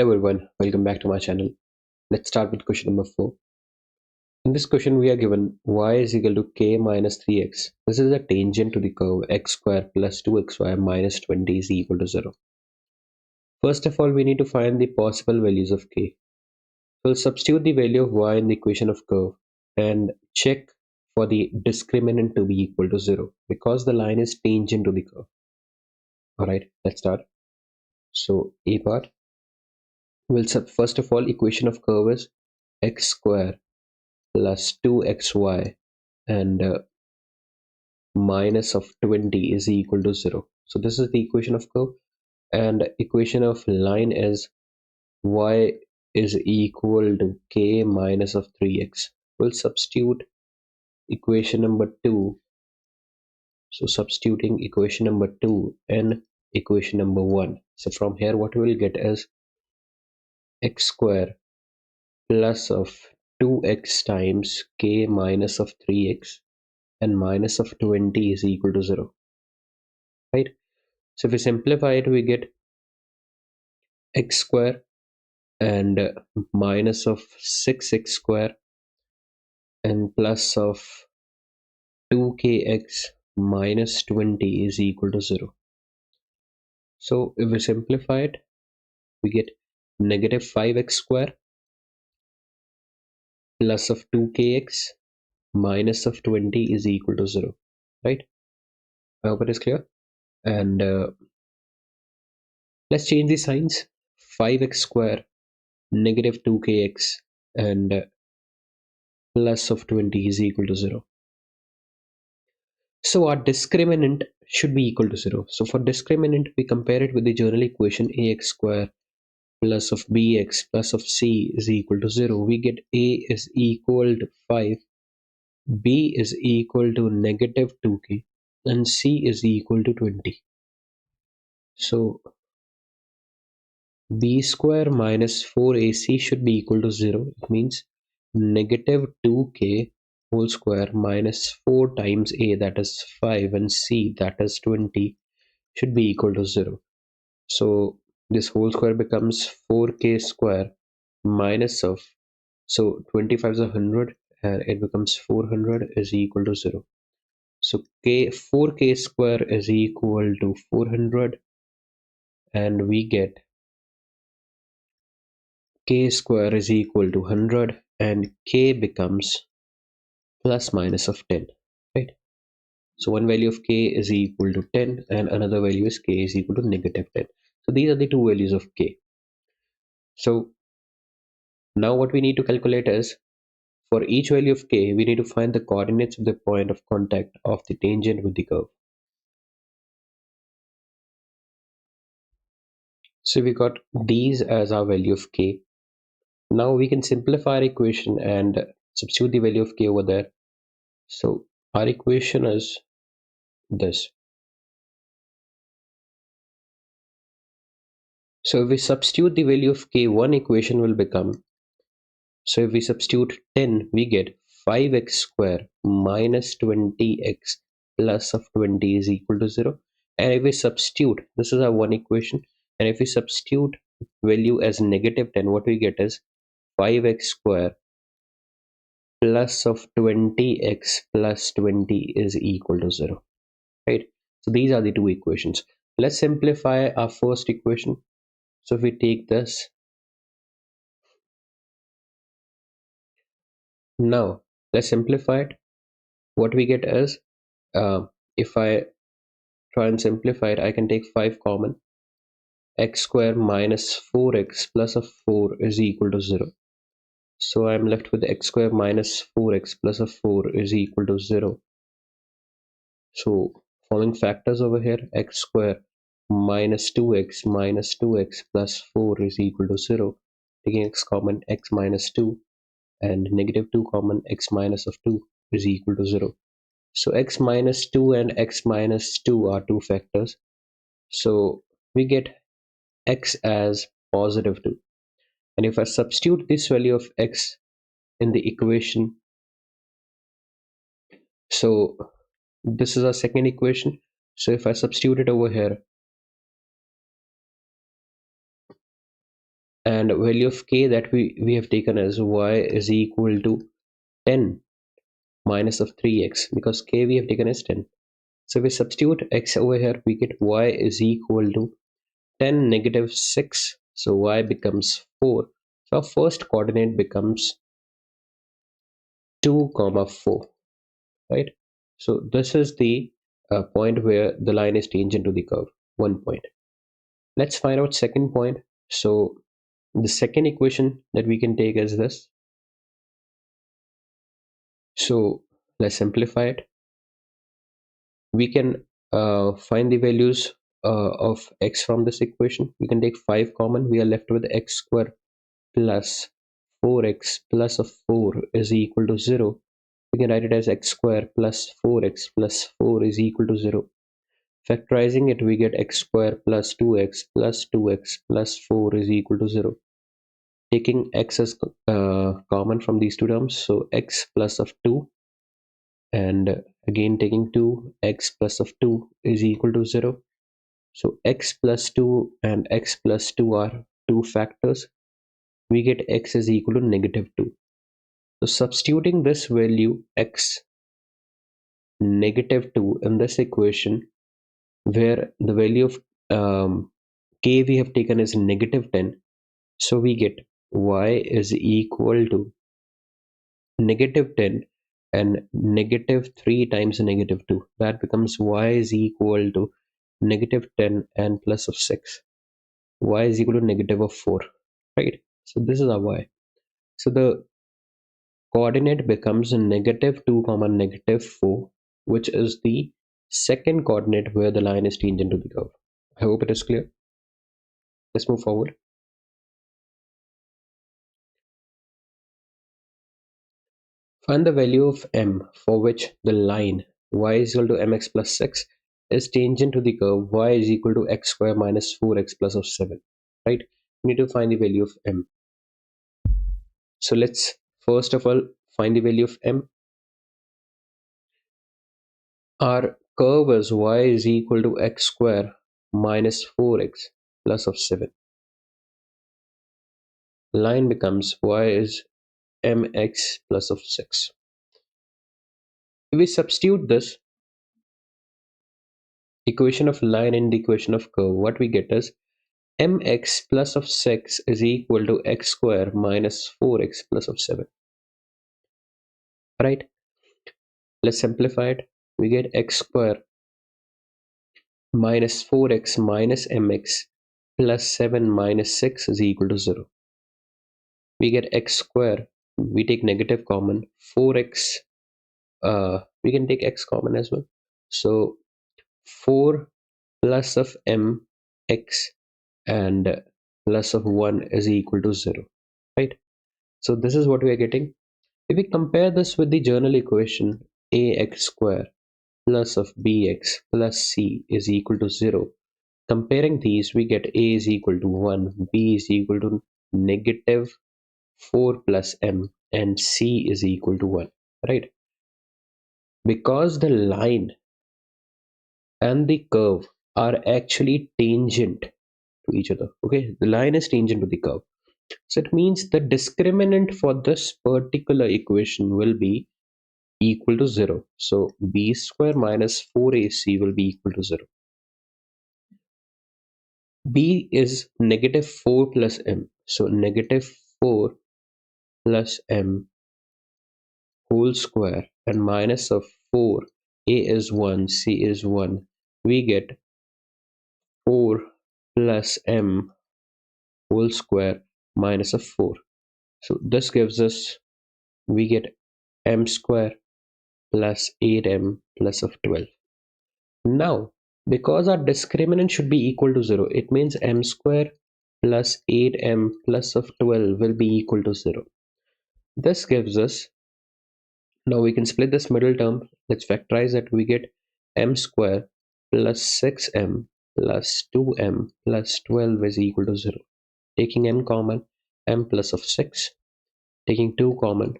Hello everyone, welcome back to my channel. Let's start with question number 4. In this question we are given y is equal to k minus 3x. This is a tangent to the curve x square plus 2xy minus 20 is equal to 0. First of all, we need to find the possible values of k. We'll substitute the value of y in the equation of curve and check for the discriminant to be equal to 0 because the line is tangent to the curve. Alright, let's start. So A part. First of all, equation of curve is x square plus 2xy and minus of 20 is equal to 0. So this is the equation of curve, and equation of line is y is equal to k minus of 3x. We'll substitute equation number 2. So substituting equation number 2 and equation number 1. So from here what we will get is x square plus of 2x times k minus of 3x and minus of 20 is equal to 0, right? So if we simplify it, we get x square and minus of 6x square and plus of 2kx minus 20 is equal to 0. So if we simplify it, we get negative 5x square plus of 2kx minus of 20 is equal to 0, right? I hope it is clear. And let's change the signs. 5x square negative 2kx and plus of 20 is equal to 0. So our discriminant should be equal to 0. So for discriminant, we compare it with the general equation ax square plus of bx plus of c is equal to 0. We get a is equal to 5, b is equal to negative 2k, and c is equal to 20. So b square minus 4ac should be equal to 0. It means negative 2k whole square minus 4 times a, that is 5, and c, that is 20, should be equal to 0. So this whole square becomes 4k square minus of, so 25 is 100 and it becomes 400 is equal to 0. So 4k square is equal to 400, and we get k square is equal to 100 and k becomes plus minus of 10, right? So one value of k is equal to 10 and another value is k is equal to negative 10. So these are the two values of k. So now what we need to calculate is, for each value of k, we need to find the coordinates of the point of contact of the tangent with the curve. So we got these as our value of k. Now we can simplify our equation and substitute the value of k over there. So our equation is this. So if we substitute the value of k, one equation will become, so if we substitute 10, we get 5x square minus 20x plus of 20 is equal to 0. And if we substitute, this is our one equation, and if we substitute value as negative 10, what we get is 5x square plus of 20x plus 20 is equal to 0, right? So these are the two equations. Let's simplify our first equation. So if we take this, now let's simplify it. What we get is, if I try and simplify it, I can take 5 common. X square minus 4x plus of 4 is equal to 0. So I'm left with x square minus 4x plus of 4 is equal to 0. So following factors over here, x square minus 2x plus 4 is equal to 0. Taking x common, x minus 2, and negative 2 common, x minus of 2 is equal to 0. So x minus 2 and x minus 2 are two factors. So we get x as positive 2. And if I substitute this value of x in the equation, so this is our second equation. So if I substitute it over here, and value of k that we have taken as y is equal to 10 minus of 3x, because k we have taken as 10. So we substitute x over here, we get y is equal to 10 negative 6, so y becomes 4. So our first coordinate becomes 2 comma 4, right? So this is the point where the line is tangent to the curve, 1 point. Let's find out second point. So the second equation that we can take is this. So let's simplify it. We can find the values of x from this equation. We can take 5 common. We are left with x square plus 4x plus of 4 is equal to 0. We can write it as x square plus 4x plus 4 is equal to 0. Factorizing it, we get x square plus 2x plus 2x plus 4 is equal to 0. Taking x as common from these two terms, so x plus of 2, and again taking 2, x plus of 2 is equal to 0. So x plus 2 and x plus 2 are two factors. We get x is equal to negative 2. So substituting this value x negative 2 in this equation, where the value of k we have taken is negative 10, so we get y is equal to negative 10 and negative 3 times negative 2. That becomes y is equal to negative 10 and plus of 6. Y is equal to negative of 4, right? So this is our y. So the coordinate becomes negative 2 comma negative 4, which is the second coordinate where the line is tangent to the curve. I hope it is clear. Let's move forward. Find the value of m for which the line y is equal to mx plus 6 is tangent to the curve y is equal to x square minus 4x plus of 7, right? We need to find the value of m. So let's first of all find the value of m. Our curve is y is equal to x square minus 4x plus of 7. Line becomes y is mx plus of 6. If we substitute this equation of line in the equation of curve, what we get is mx plus of 6 is equal to x square minus 4x plus of 7, right? Let's simplify it. We get x square minus 4x minus mx plus 7 minus 6 is equal to 0. We get x square, we take negative common, 4x, we can take x common as well. So 4 plus of mx and plus of 1 is equal to 0, right? So this is what we are getting. If we compare this with the journal equation, ax square plus of bx plus c is equal to 0, comparing these, we get a is equal to 1, b is equal to negative 4 plus m, and c is equal to 1, right? Because the line and the curve are actually tangent to each other, okay? The line is tangent to the curve. So it means the discriminant for this particular equation will be equal to 0. So b square minus 4ac will be equal to 0. B is negative 4 plus m. So negative 4 plus m whole square and minus of 4. A is 1, C is 1. We get 4 plus m whole square minus of 4. So this gives us, we get m square plus 8m plus of 12. Now, because our discriminant should be equal to 0, it means m square plus 8m plus of 12 will be equal to 0. This gives us, now we can split this middle term. Let's factorize it. We get m square plus 6m plus 2m plus 12 is equal to 0. Taking m common, m plus of 6. Taking 2 common,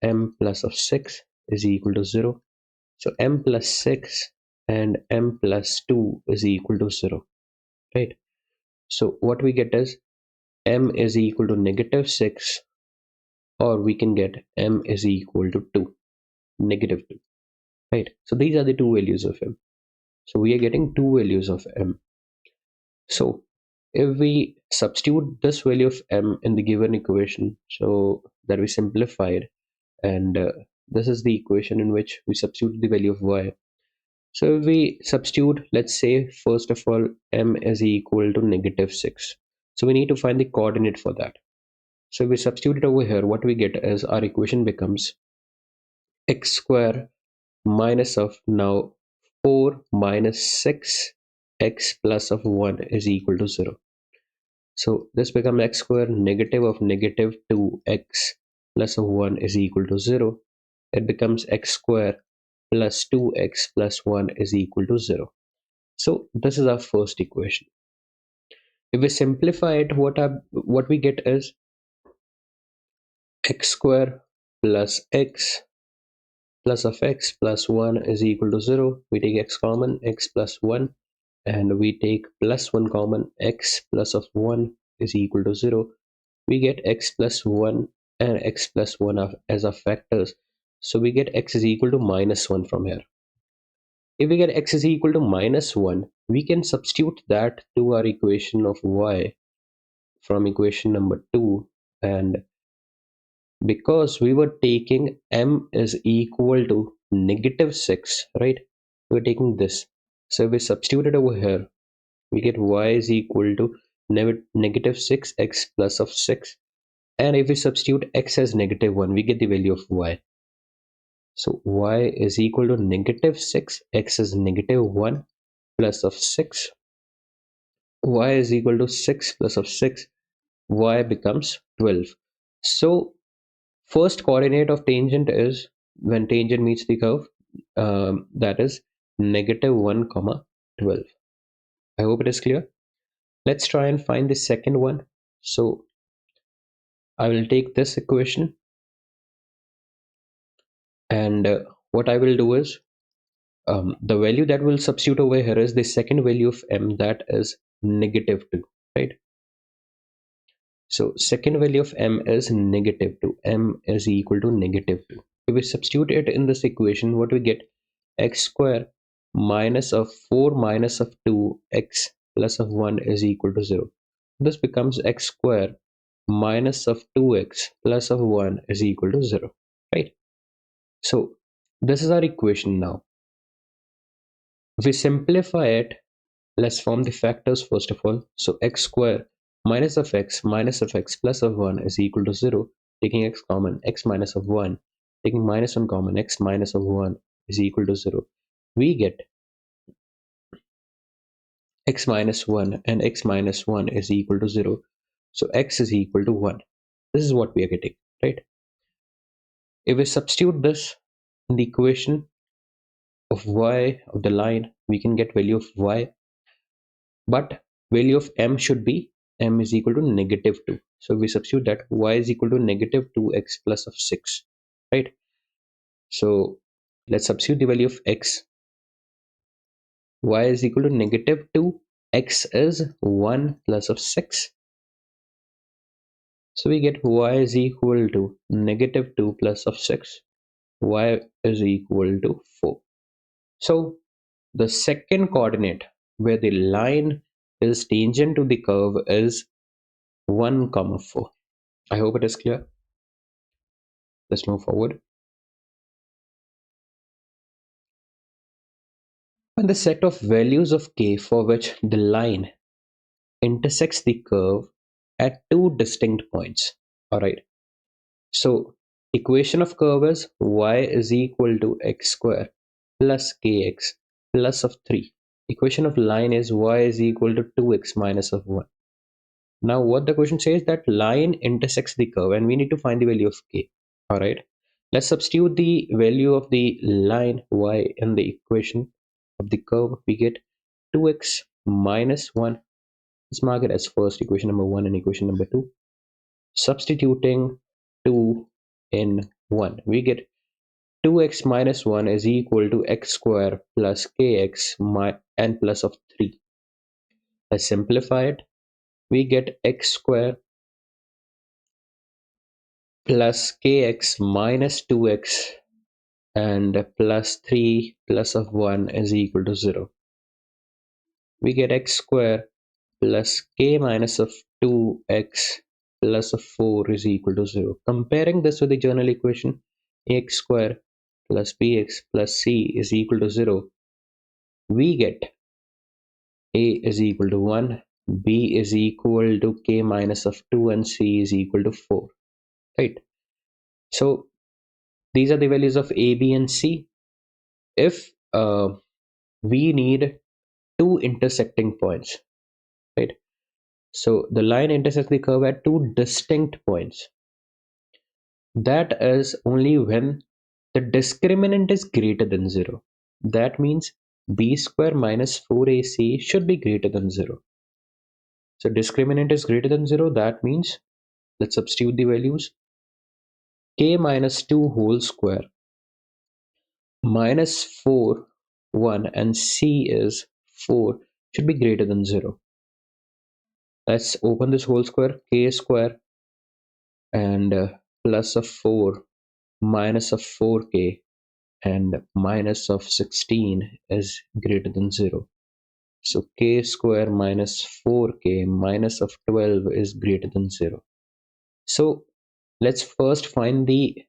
m plus of 6 is equal to 0. So m plus 6 and m plus 2 is equal to 0, right? So what we get is m is equal to negative 6, or we can get m is equal to 2, negative 2, right? So these are the two values of m. So we are getting two values of m. So if we substitute this value of m in the given equation, so that we simplified, and this is the equation in which we substitute the value of y. So if we substitute, let's say, first of all, m is equal to negative 6. So we need to find the coordinate for that. So if we substitute it over here, what we get is our equation becomes x square minus of now 4 minus 6 x plus of 1 is equal to 0. So this becomes x square negative of negative 2x plus of 1 is equal to 0. It becomes x square plus 2x plus 1 is equal to 0. So this is our first equation. If we simplify it, what we get is x square plus x plus of x plus 1 is equal to 0. We take x common, x plus 1, and we take plus 1 common, x plus of 1 is equal to 0. We get x plus 1 and x plus 1 as our factors. So we get x is equal to minus 1 from here. If we get x is equal to minus 1, we can substitute that to our equation of y from equation number 2, and because we were taking m is equal to negative 6, right? We're taking this. So we substitute it over here. We get y is equal to negative 6x plus of 6. And if we substitute x as negative 1, we get the value of y. So y is equal to negative 6, x is negative 1 plus of 6. Y is equal to 6 plus of 6. Y becomes 12. So first coordinate of tangent is when tangent meets the curve, that is negative 1 comma 12. I hope it is clear. Let's try and find the second one. So I will take this equation, and what I will do is the value that will substitute over here is the second value of m, that is negative 2, right? So second value of m is negative 2. M is equal to negative 2. If we substitute it in this equation, what we get? X square minus of 4 minus of 2 x plus of 1 is equal to 0. This becomes x square minus of 2x plus of 1 is equal to 0, right? So this is our equation now. If we simplify it, let's form the factors first of all. So x square minus of x plus of 1 is equal to 0. Taking x common, x minus of 1. Taking minus 1 common, x minus of 1 is equal to 0. We get x minus 1 and x minus 1 is equal to 0. So x is equal to 1. This is what we are getting, right? If we substitute this in the equation of y of the line, we can get value of y, but value of m should be m is equal to negative 2. So we substitute that y is equal to negative 2x plus of 6, right? So let's substitute the value of x. Y is equal to negative 2, x is 1 plus of 6. So we get y is equal to negative 2 plus of 6. Y is equal to 4. So the second coordinate where the line is tangent to the curve is 1 comma 4. I hope it is clear. Let's move forward. And the set of values of k for which the line intersects the curve at two distinct points. Alright. So equation of curve is y is equal to x square plus kx plus of 3. Equation of line is y is equal to 2x minus of 1. Now what the question says, that line intersects the curve and we need to find the value of k. Alright, let's substitute the value of the line y in the equation of the curve. We get 2x minus 1. Let's mark it as first equation number 1 and equation number 2. Substituting 2 in 1, we get 2x minus 1 is equal to x square plus kx and plus of 3. Let's simplify it. We get x square plus kx minus 2x and plus 3 plus of 1 is equal to 0. We get x square plus k minus of 2x plus of 4 is equal to 0. Comparing this with the general equation, ax square plus bx plus c is equal to 0, we get a is equal to 1, b is equal to k minus of 2, and c is equal to 4, right? So these are the values of a, b, and c. If we need two intersecting points, right? So the line intersects the curve at two distinct points. That is only when the discriminant is greater than 0. That means b square minus 4ac should be greater than 0. So discriminant is greater than 0. That means, let's substitute the values. K minus 2 whole square minus 4, 1, and c is 4 should be greater than 0. Let's open this whole square. K square and plus of 4 minus of 4k and minus of 16 is greater than 0. So k square minus 4k minus of 12 is greater than 0. So let's first find the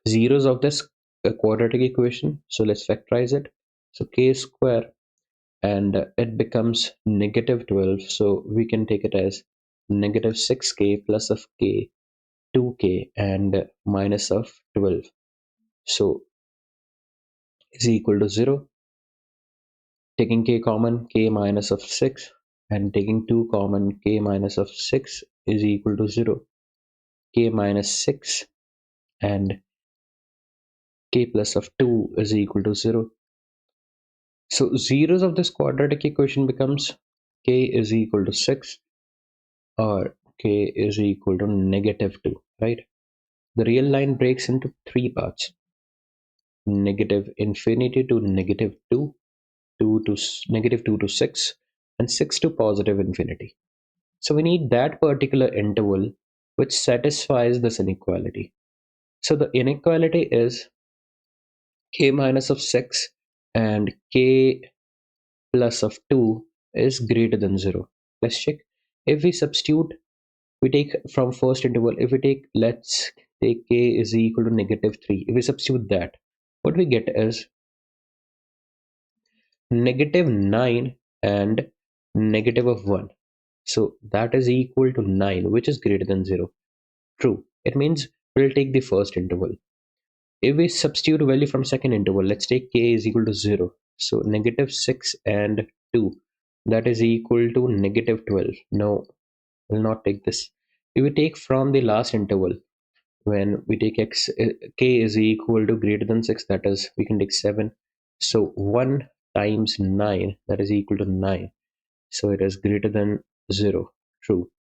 zeros of this quadratic equation. So let's factorize it. So k square, and it becomes negative 12. So we can take it as negative 6k plus of k, 2k, and minus of 12. So is equal to 0. Taking k common, k minus of 6, and taking 2 common, k minus of 6 is equal to 0. K minus 6 and k plus of 2 is equal to 0. So zeros of this quadratic equation becomes k is equal to 6 or k is equal to negative 2, right? The real line breaks into three parts: negative infinity to negative 2, 2 to negative 2 to 6, and 6 to positive infinity. So we need that particular interval which satisfies this inequality. So the inequality is k minus of 6 and k plus of 2 is greater than 0. Let's check. If we substitute, we take from first interval, if we take, let's take k is equal to negative 3. If we substitute that, what we get is negative 9 and negative of 1. So that is equal to 9, which is greater than 0. True. It means we'll take the first interval. If we substitute a value from second interval, let's take k is equal to 0. So negative 6 and 2, that is equal to negative 12. No, we'll not take this. If we take from the last interval, when we take k is equal to greater than 6, that is, we can take 7. So 1 times 9, that is equal to 9. So it is greater than 0. True.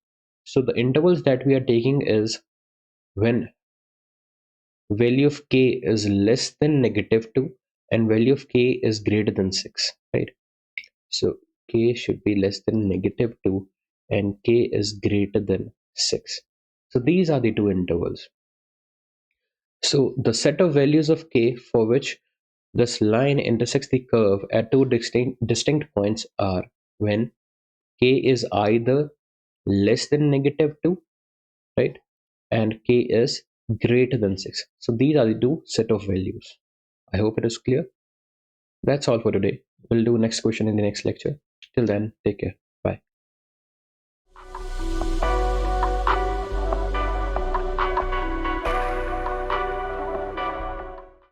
So the intervals that we are taking is when value of k is less than negative 2 and value of k is greater than 6, right? So k should be less than negative 2 and k is greater than 6. So these are the two intervals. So the set of values of k for which this line intersects the curve at two distinct points are when k is either less than negative 2, right, and k is greater than 6. So these are the two set of values. I hope it is clear. That's all for today. We'll do next question in the next lecture. Till then, take care.